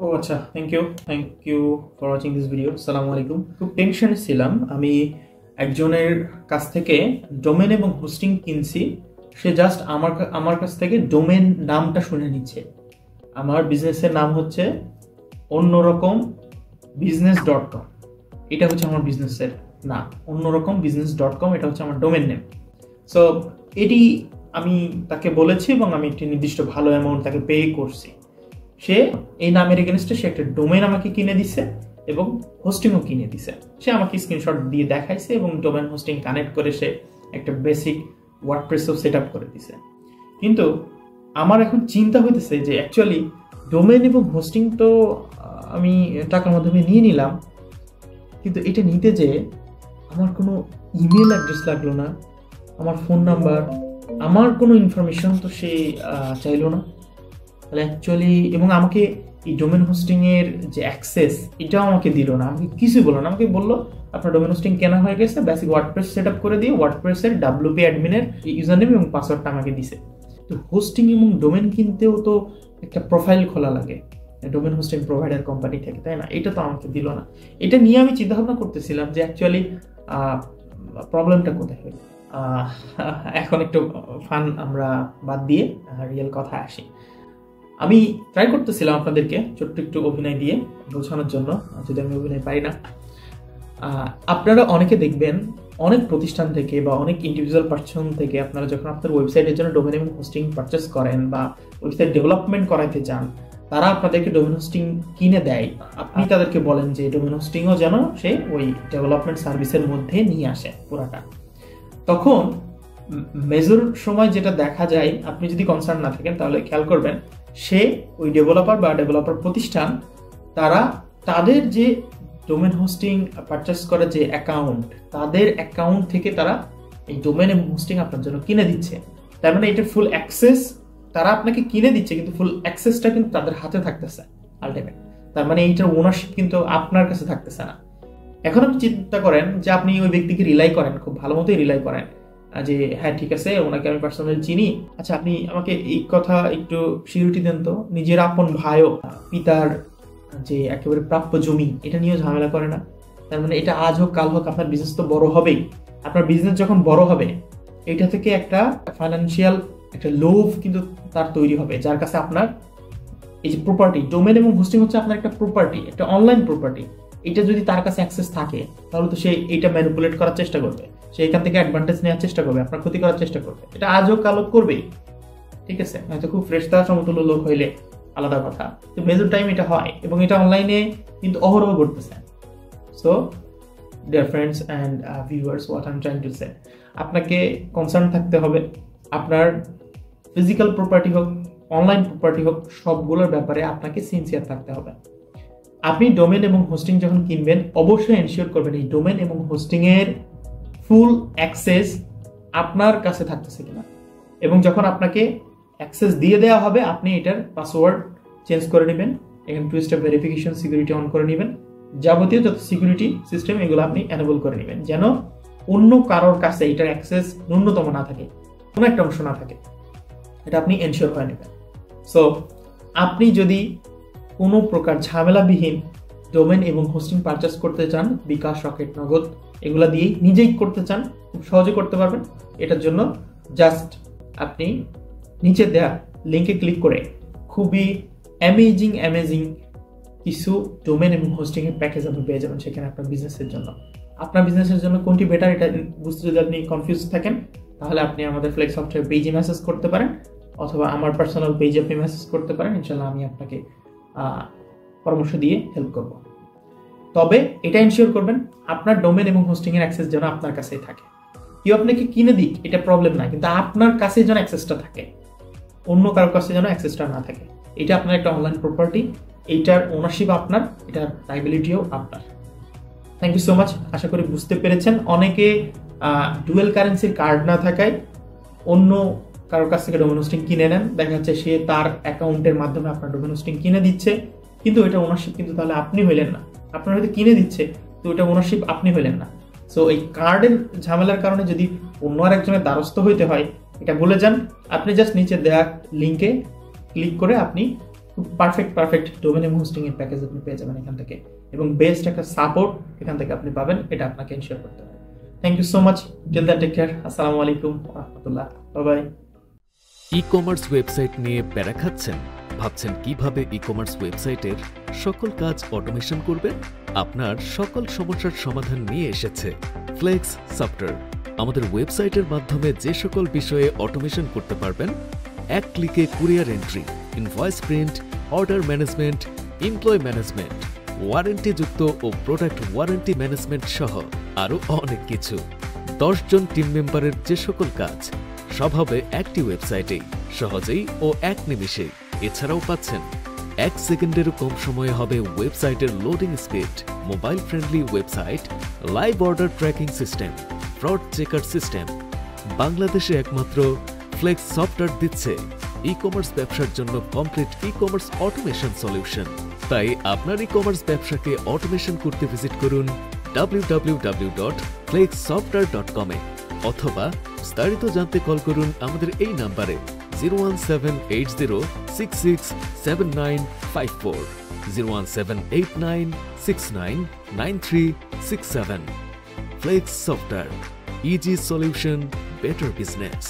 ও আচ্ছা, thank you for watching this video. আসসালামু আলাইকুম। খুব টেনশনে ছিলাম, আমি একজনের কাছ থেকে ডোমেন এবং হোস্টিং কিনছি। সে জাস্ট আমার কাছ থেকে ডোমেন নামটা শুনে নিচ্ছে। আমার বিজনেসের নাম হচ্ছে অন্যরকম business.com। এটা হচ্ছে আমার বিজনেসের নাম, অন্যরকম business.com। এটা হচ্ছে আমার ডোমেন নেম। সো এটি আমি তাকে বলেছি এবং আমি একটি নির্দিষ্ট ভালো অ্যামাউন্ট তাকে পে করছি। সে এই নামের এগেনস্টে সে একটা ডোমেন আমাকে কিনে দিছে এবং হোস্টিংও কিনে দিছে। সে আমাকে স্ক্রিনশট দিয়ে দেখাইছে এবং ডোমেন হোস্টিং কানেক্ট করে সে একটা বেসিক ওয়ার্ডপ্রেসও সেট আপ করে দিছে। কিন্তু আমার এখন চিন্তা হইতেছে যে অ্যাকচুয়ালি ডোমেন এবং হোস্টিং তো আমি টাকার মাধ্যমে নিয়ে নিলাম, কিন্তু এটা নিতে যে আমার কোনো ইমেল অ্যাড্রেস লাগলো না, আমার ফোন নাম্বার, আমার কোনো ইনফরমেশন তো সে চাইলো না। তাহলে অ্যাকচুয়ালি এবং আমাকে এই ডোমেন হোস্টিং এর যে অ্যাক্সেস এটাও আমাকে দিল না, আমাকে কিছুই বললো না। আমাকে বললো আপনার ডোমেন হোস্টিং কেনা হয়ে গেছে, বেসিক ওয়ার্ডপ্রেস সেট আপ করে দিয়ে ওয়ার্ডপ্রেসের WP অ্যাডমিনের ইউজার নেম এবং পাসওয়ার্ডটা আমাকে দিছে। তো হোস্টিং এবং ডোমেন কিনতেও তো একটা প্রোফাইল খোলা লাগে ডোমেন হোস্টিং প্রোভাইডার কোম্পানি থেকে, তাই না? এটা তো আমাকে দিল না। এটা নিয়ে আমি চিন্তা ভাবনা করতেছিলাম যে অ্যাকচুয়ালি প্রবলেমটা কোথায় হলো। এখন একটু ফান আমরা বাদ দিয়ে রিয়েল কথা আসি। আমি ট্রাই করতেছিলাম আপনাদেরকে ছোট্ট একটু অভিনয় দিয়ে বোঝানোর জন্য, যদি আমি অভিনয় পারি না। আপনারা অনেকে দেখবেন অনেক প্রতিষ্ঠান থেকে বা অনেক ইন্ডিভিজুয়াল পার্সন থেকে আপনারা যখন আপনার ওয়েবসাইটের জন্য ডোমেন এবং হোস্টিং পারচেস করেন বা ওয়েবসাইট ডেভেলপমেন্ট করাইতে চান, তারা আপনাদেরকে ডোমেন হোস্টিং কিনে দেয়। আপনি তাদেরকে বলেন যে ডোমেন হোস্টিংও যেন সে ওই ডেভেলপমেন্ট সার্ভিসের মধ্যে নিয়ে আসে পুরাটা। তখন মেজর সময় যেটা দেখা যায়, আপনি যদি কনসার্ন না থাকেন তাহলে খেয়াল করবেন, সে ওই ডেভেলপার বা ডেভেলপার প্রতিষ্ঠান তারা তাদের যে ডোমেন হোস্টিং পারচেস করার যে অ্যাকাউন্ট, তাদের অ্যাকাউন্ট থেকে তারা এই ডোমেন এবং হোস্টিং আপনার জন্য কিনে দিচ্ছে। তার মানে এটার ফুল অ্যাক্সেস তারা আপনাকে কিনে দিচ্ছে, কিন্তু ফুল অ্যাক্সেসটা কিন্তু তাদের হাতে থাকতেছে আলটিমেট। তার মানে এইটার ওনারশিপ কিন্তু আপনার কাছে থাকতেছে না। এখন আপনি চিন্তা করেন যে আপনি ওই ব্যক্তিকে রিলাই করেন, খুব ভালো মতোই রিলাই করেন যে হ্যাঁ ঠিক আছে, ওনাকে আমি পার্সোনালি চিনি। আচ্ছা, আপনি আমাকে এই কথা একটু সিউরিটি দেন তো, নিজের আপন ভাইও পিতার যে একেবারে প্রাপ্য জমি এটা নিয়েও ঝামেলা করে না? তার মানে এটা আজ হোক কাল হোক আপনার বিজনেস তো বড় হবেই। আপনার বিজনেস যখন বড় হবে, এটা থেকে একটা ফাইন্যান্সিয়াল একটা লোভ কিন্তু তার তৈরি হবে, যার কাছে আপনার এই যে প্রপার্টি, ডোমেন এবং হোস্টিং হচ্ছে আপনার একটা প্রপার্টি, একটা অনলাইন প্রপার্টি। এটা যদি তার কাছে অ্যাক্সেস থাকে তাহলে তো সে এইটা ম্যানিপুলেট করার চেষ্টা করবে, সে এখান থেকে অ্যাডভান্টেজ নেওয়ার চেষ্টা করবে, আপনার ক্ষতি করার চেষ্টা করবে। এটা আজ হোক কাল হোক করবেই, ঠিক আছে? হয়তো খুব ফ্রেশ তার সমতুল্য লোক হইলে আলাদা কথা, তো মেজর টাইম এটা হয় এবং এটা অনলাইনে কিন্তু অহরহ ঘটতেছে। So dear friends and viewers, what I am trying to say, আপনাকে কনসার্ন থাকতে হবে আপনার ফিজিক্যাল প্রপার্টি হোক অনলাইন প্রপার্টি হোক, সবগুলোর ব্যাপারে আপনাকে সিনসিয়ার থাকতে হবে। আপনি ডোমেন এবং হোস্টিং যখন কিনবেন, অবশ্যই এনশিওর করবেন এই ডোমেন এবং হোস্টিং এর ফুল অ্যাক্সেস আপনার কাছে থাকতেছে কিনা, এবং যখন আপনাকে অ্যাক্সেস দিয়ে দেওয়া হবে আপনি এটার পাসওয়ার্ড চেঞ্জ করে নেবেন, এখানে 2 স্টেপ ভেরিফিকেশন সিকিউরিটি অন করে নেবেন, যাবতীয় যত সিকিউরিটি সিস্টেম এগুলো আপনি এনেবল করে নেবেন, যেন অন্য কারোর কাছে এটার অ্যাক্সেস ন্যূনতম না থাকে, কোনো একটা অংশ না থাকে। এটা আপনি এনশিওর করে নেবেন। সো আপনি যদি কোনো প্রকার ঝামেলাবিহীন ডোমেন এবং হোস্টিং পারচেস করতে চান, বিকাশ, রকেট, নগদ এগুলা দিয়েই নিজেই করতে চান, খুব সহজে করতে পারবেন। এটার জন্য জাস্ট আপনি নিচে দেওয়া লিঙ্কে ক্লিক করে খুবই অ্যামেজিং কিছু ডোমেন এবং হোস্টিং এর প্যাকেজ আপনি পেয়ে যাবেন সেখানে আপনার বিজনেসের জন্য। আপনার বিজনেসের জন্য কোনটি বেটার এটা বুঝতে যদি আপনি কনফিউজ থাকেন, তাহলে আপনি আমাদের ফ্লেক্স সফটওয়্যার পেজে মেসেজ করতে পারেন, অথবা আমার পার্সোনাল পেজে আপনি মেসেজ করতে পারেন। ইনশাল্লাহ আমি আপনাকে পরামর্শ দিয়ে হেল্প করব। তবে এটা এনশিওর করবেন আপনার ডোমেন এবং হোস্টিং এর অ্যাক্সেস যেন আপনার কাছেই থাকে। কেউ আপনাকে কিনে দিক এটা প্রবলেম না, কিন্তু আপনার কাছে যেন অ্যাক্সেসটা থাকে, অন্য কারোর কাছে যেন অ্যাক্সেসটা না থাকে। এটা আপনার একটা অনলাইন প্রপার্টি, এইটার ওনারশিপ আপনার, এটার লায়াবিলিটিও আপনার। থ্যাংক ইউ সো মাচ, আশা করি বুঝতে পেরেছেন। অনেকে ডুয়েল কারেন্সির কার্ড না থাকায় অন্য কারোর কাছ থেকে ডোমেন হোস্টিং কিনে নেন, দেখা যাচ্ছে সে তার অ্যাকাউন্টের মাধ্যমে আপনার ডোমেন হোস্টিং কিনে দিচ্ছে, কিন্তু এটা ওনারশিপ কিন্তু তাহলে আপনি হইলেন না। আপনার হয়তো কিনে দিচ্ছে, তো এটা ওনারশিপ আপনি হইলেন না। সো এই কার্ডের ঝামেলার কারণে যদি অন্য আর একজনের দ্বারস্থ হইতে হয়, এটা বলে যান। আপনি জাস্ট নিচে দেওয়া লিঙ্কে ক্লিক করে আপনি খুব পারফেক্ট ডোমেন এবং হোস্টিং এর প্যাকেজ আপনি পেয়ে যাবেন এখান থেকে, এবং বেস্ট একটা সাপোর্ট এখান থেকে আপনি পাবেন, এটা আপনাকে এনশিওর করতে হবে। Thank you so much, till then take care, আসসালামু আলাইকুম ওয়া রাহমাতুল্লাহ, বাই বাই। ই-কমার্স ওয়েবসাইট নিয়ে প্যারা খাচ্ছেন? ভাবছেন কিভাবে ই-কমার্স ওয়েবসাইটের সকল কাজ অটোমেশন করবেন? আপনার সকল সমস্যার সমাধান নিয়ে এসেছে ফ্লেক্স সফটওয়্যার। আমাদের ওয়েবসাইটের মাধ্যমে যে সকল বিষয়ে অটোমেশন করতে পারবেন, এক ক্লিকে courier entry, invoice print, order management, employ management, ওয়ারেন্টিযুক্ত ও প্রোডাক্ট ওয়ারেন্টি ম্যানেজমেন্ট সহ আরও অনেক কিছু। 10 জন টিম মেম্বারের যে সকল কাজ সব হবে একটি ওয়েবসাইটেই, সহজেই ও এক নিমিষে। এছাড়াও পাচ্ছেন 1 সেকেন্ডেরও কম সময়ে হবে ওয়েবসাইটের loading speed, mobile friendly website, live order tracking system, fraud checker system. বাংলাদেশে একমাত্র ফ্লেক্স সফটওয়্যার দিচ্ছে ই-কমার্স ব্যবসার জন্য কমপ্লিট ই-কমার্স অটোমেশন সলিউশন। তাই আপনার ই-কমার্স ব্যবসাকে অটোমেশন করতে ভিজিট করুন www.flexsoftware.com এ, অথবা বিস্তারিত জানতে কল করুন আমাদের এই নাম্বারে 01780667954, 01789699367। Flex software, easy solution, better business.